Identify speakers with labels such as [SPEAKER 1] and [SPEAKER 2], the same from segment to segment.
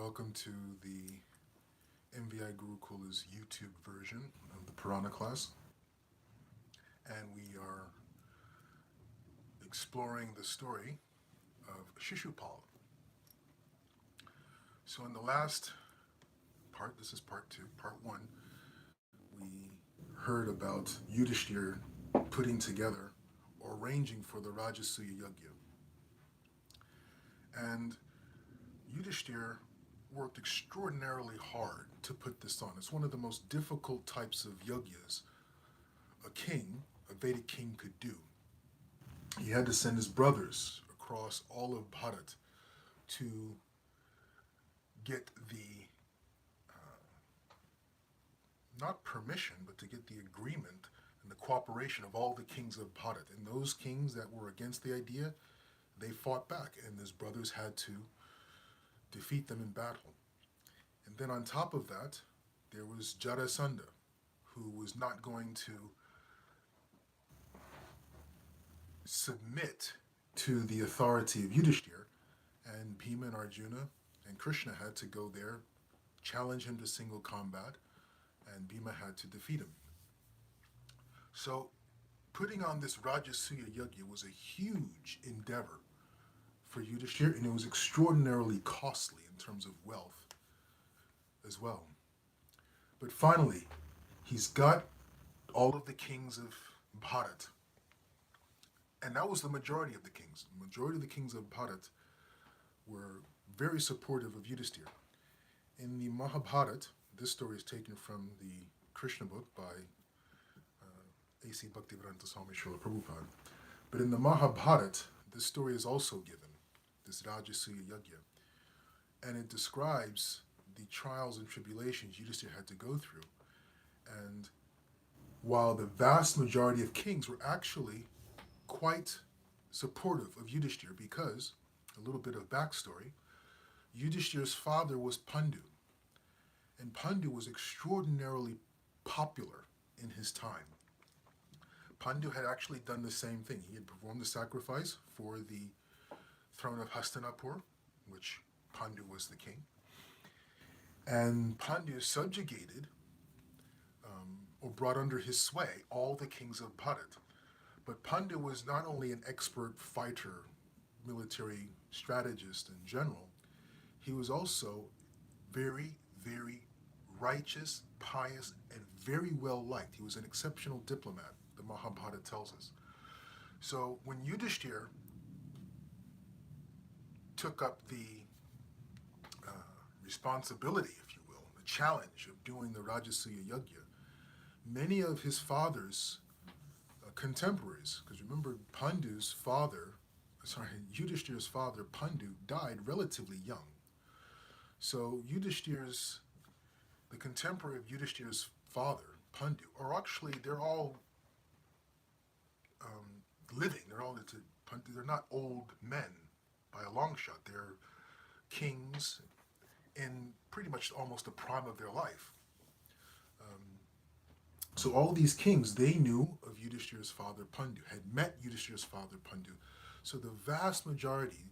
[SPEAKER 1] welcome to the MVI Gurukula's YouTube version of the Purana class. And we are exploring the story of Shishupal. So in the last part, this is part 2, part 1, we heard about Yudhishthir putting together or arranging for the Rajasuya Yajna. And Yudhishthir worked extraordinarily hard to put this on. It's one of the most difficult types of yajnas a Vedic king could do. He had to send his brothers across all of Bharat to get the, not permission, but to get the agreement and the cooperation of all the kings of Bharat. And those kings that were against the idea, they fought back, and his brothers had to defeat them in battle. And then on top of that, there was Jarasandha, who was not going to submit to the authority of Yudhishthir, and Bhima and Arjuna and Krsna had to go there, challenge him to single combat, and Bhima had to defeat him. So putting on this Rajasuya Yajna was a huge endeavor for Yudhishthir, and it was extraordinarily costly in terms of wealth as well. But finally, he's got all of the kings of Bharat, and that was the majority of the kings. The majority of the kings of Bharat were very supportive of Yudhishthir. In the Mahabharata, this story is taken from the Krishna book by A.C. Bhaktivedanta Swami Srila Prabhupada. But in the Mahabharata, this story is also given, this Rajasuya Yajna, and it describes the trials and tribulations Yudhishthir had to go through. And while the vast majority of kings were actually quite supportive of Yudhishthir, because, a little bit of backstory, Yudhishthir's father was Pandu, and Pandu was extraordinarily popular in his time. Pandu had actually done the same thing. He had performed the sacrifice for the throne of Hastinapur, which Pandu was the king. And Pandu subjugated or brought under his sway all the kings of Bharat. But Pandu was not only an expert fighter, military strategist in general, he was also very, very righteous, pious, and very well liked. He was an exceptional diplomat, the Mahabharata tells us. So when Yudhishthir took up the responsibility, if you will, the challenge of doing the Rajasuya Yajna, many of his father's contemporaries, because remember Yudhishthir's father, Pandu, died relatively young. So the contemporary of Yudhishthir's father, Pandu, they're all living. They're not old men by a long shot. They're kings in pretty much almost the prime of their life. So all these kings, they knew of Yudhishthir's father, Pandu, had met Yudhishthir's father, Pandu. So the vast majority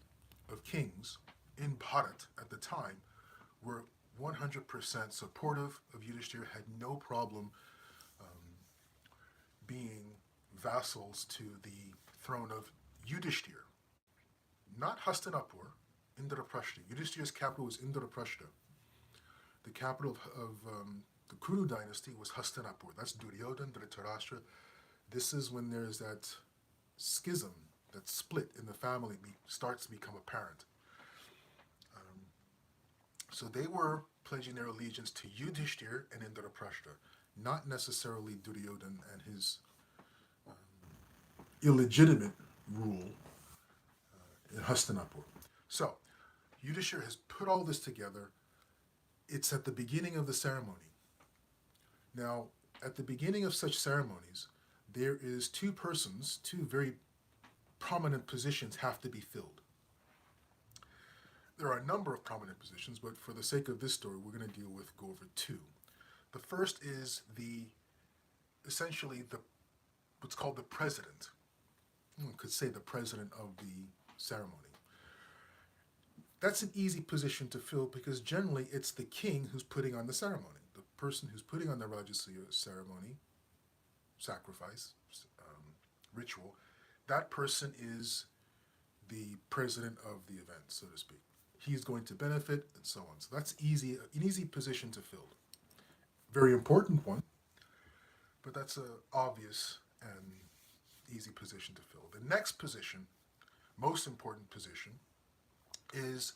[SPEAKER 1] of kings in Bharat at the time were 100% supportive of Yudhishthir, had no problem being vassals to the throne of Yudhishthir. Not Hastinapur, Indraprashta. Yudhishthir's capital was Indraprashta. The capital of the Kuru dynasty was Hastinapur. That's Duryodhana, Dhritarashtra. This is when there's that schism, that split in the family starts to become apparent. So they were pledging their allegiance to Yudhishthir and Indraprashta, not necessarily Duryodhana and his illegitimate rule in Hastinapur. So Yudhishthir has put all this together. It's at the beginning of the ceremony. Now, at the beginning of such ceremonies, there is two very prominent positions have to be filled. There are a number of prominent positions, but for the sake of this story, we're going to go over 2. The first is essentially what's called the president. One could say the president of the ceremony. That's an easy position to fill because generally it's the king who's putting on the ceremony. The person who's putting on the Rajasuya ceremony, sacrifice, ritual, that person is the president of the event, so to speak. He's going to benefit and so on. So that's an easy position to fill. Very important one, but that's an obvious and easy position to fill. The next position, most important position, is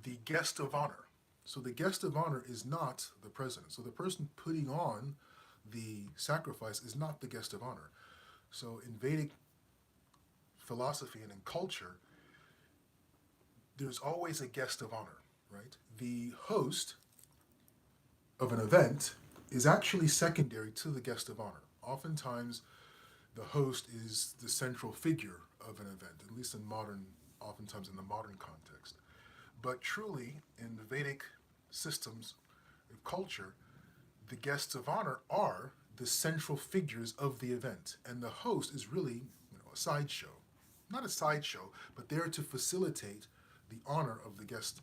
[SPEAKER 1] the guest of honor. So the guest of honor is not the president. So the person putting on the sacrifice is not the guest of honor. So in Vedic philosophy and in culture, there's always a guest of honor, right? The host of an event is actually secondary to the guest of honor. Oftentimes, the host is the central figure of an event, at least oftentimes in the modern context. But truly, in the Vedic systems of culture, the guests of honor are the central figures of the event, and the host is really, a sideshow. Not a sideshow, but there to facilitate the honor of the guest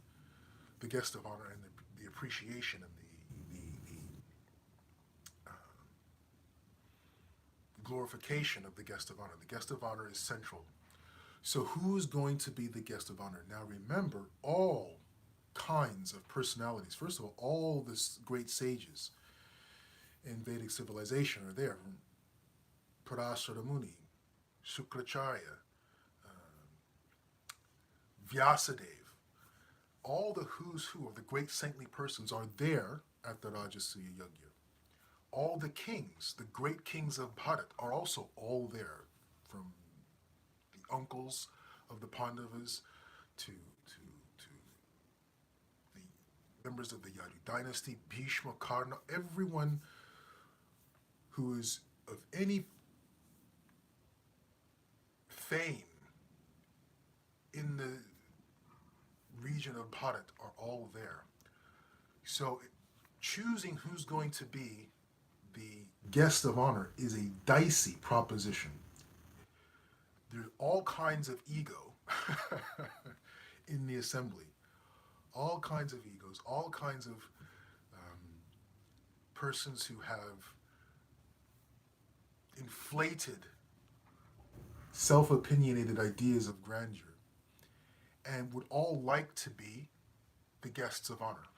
[SPEAKER 1] of honor, and the appreciation and the glorification of the guest of honor. The guest of honor is central. So who's going to be the guest of honor? Now remember, all kinds of personalities. First of all the great sages in Vedic civilization are there. Parasara Muni, Sukracharya, Vyasadeva. All the who's who of the great saintly persons are there at the Rajasuya Yajna. All the kings, the great kings of Bharat, are also all there, from the uncles of the Pandavas to the members of the Yadu dynasty, Bhishma, Karna, everyone who is of any fame in the region of Bharat are all there. So choosing who's going to be the guest of honor is a dicey proposition. There's all kinds of ego in the assembly. All kinds of egos, all kinds of persons who have inflated, self-opinionated ideas of grandeur and would all like to be the guests of honor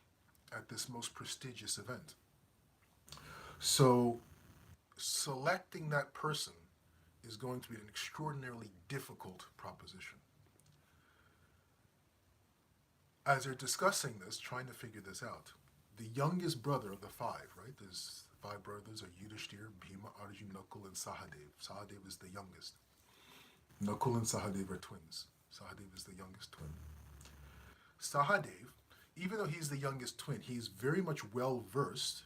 [SPEAKER 1] at this most prestigious event. So selecting that person is going to be an extraordinarily difficult proposition. As they're discussing this, trying to figure this out, the youngest brother of the five, right? There's five brothers are Yudhishthir, Bhima, Arjun, Nakul, and Sahadev. Sahadev is the youngest. Nakul and Sahadev are twins. Sahadev is the youngest twin. Sahadev, even though he's the youngest twin, he's very much well versed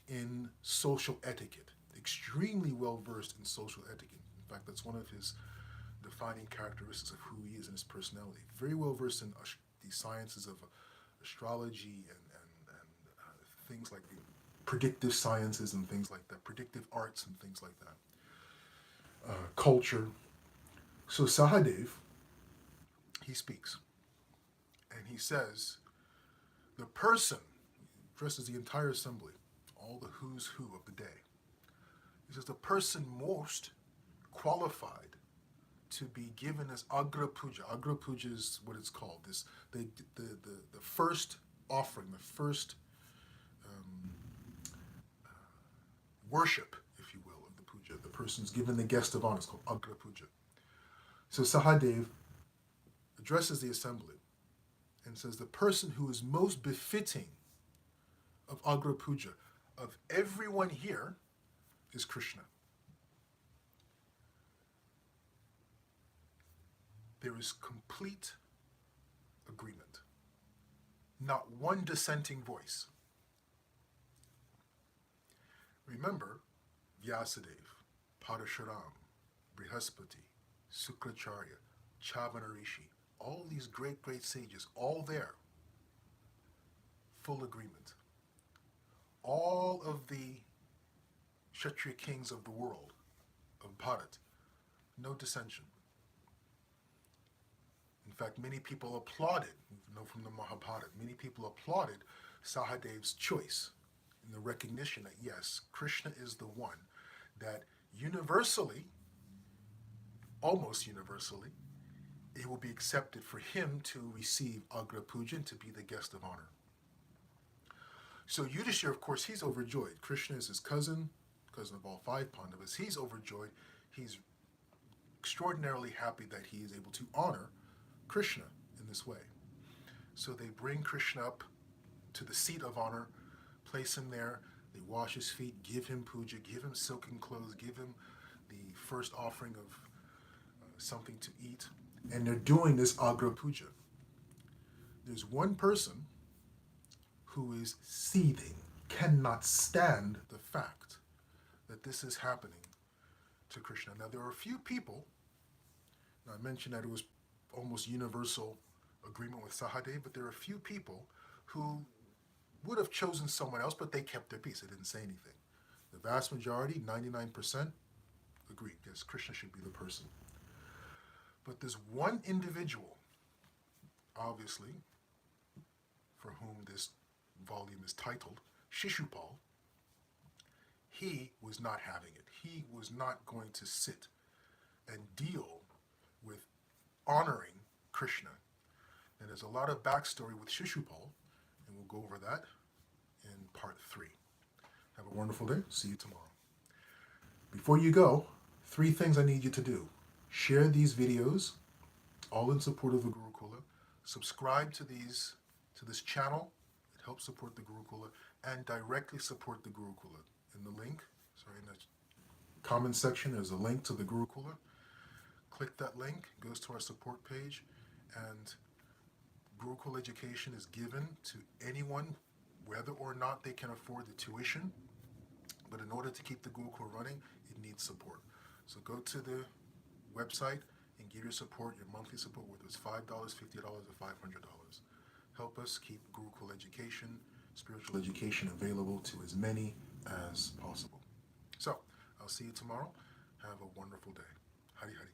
[SPEAKER 1] in social etiquette. Extremely well versed in social etiquette. In fact, that's one of his defining characteristics of who he is and his personality. Very well versed in the sciences of astrology and things like the predictive sciences and things like that, predictive arts and things like that. Culture. So Sahadev, he speaks. And he says, the person, addresses the entire assembly, all the who's who of the day. He says, the person most qualified to be given as Agra Puja. Agra Puja is what it's called. The first offering, the first worship, if you will, of the puja. The person's given the guest of honor. It's called Agra Puja. So Sahadev addresses the assembly and says, the person who is most befitting of Agra Puja, of everyone here, is Krishna. There is complete agreement. Not one dissenting voice. Remember, Vyasadeva, Parashuram, Brihaspati, Sukracharya, Chavanarishi, all these great, great sages, all there. Full agreement. All of the Kshatriya kings of the world, of Bharat, no dissension. In fact, many people applauded, we know from the Mahabharata, many people applauded Sahadev's choice in the recognition that yes, Krishna is the one that universally, almost universally, it will be accepted for him to receive Agra Puja and to be the guest of honor. So Yudhishthira, of course, he's overjoyed. Krishna is his cousin of all five Pandavas. He's overjoyed. He's extraordinarily happy that he is able to honor Krishna in this way. So they bring Krishna up to the seat of honor, place him there, they wash his feet, give him puja, give him silken clothes, give him the first offering of something to eat, and they're doing this Agra Puja. There's one person who is seething, cannot stand the fact that this is happening to Krishna. Now, there are a few people, I mentioned that it was almost universal agreement with Sahadev, but there are a few people who would have chosen someone else, but they kept their peace. They didn't say anything. The vast majority, 99%, agreed. Yes, Krishna should be the person. But there's one individual, obviously, for whom this volume is titled, Shishupal. He was not having it. He was not going to sit and deal with honoring Krishna. And there's a lot of backstory with Shishupal, and we'll go over that in part 3. Have a wonderful day. See you tomorrow. Before you go, 3 things I need you to do. Share these videos, all in support of the Gurukula. Subscribe to this channel. It helps support the Gurukula, and directly support the Gurukula. In the link, in the comment section, there's a link to the Gurukula. Click that link, it goes to our support page, and Gurukula education is given to anyone, whether or not they can afford the tuition. But in order to keep the Gurukula running, it needs support. So go to the website and give your support, your monthly support, whether it's $5, $50, or $500. Help us keep Gurukula education, spiritual education available to as many as possible. So, I'll see you tomorrow. Have a wonderful day. Hari Hari.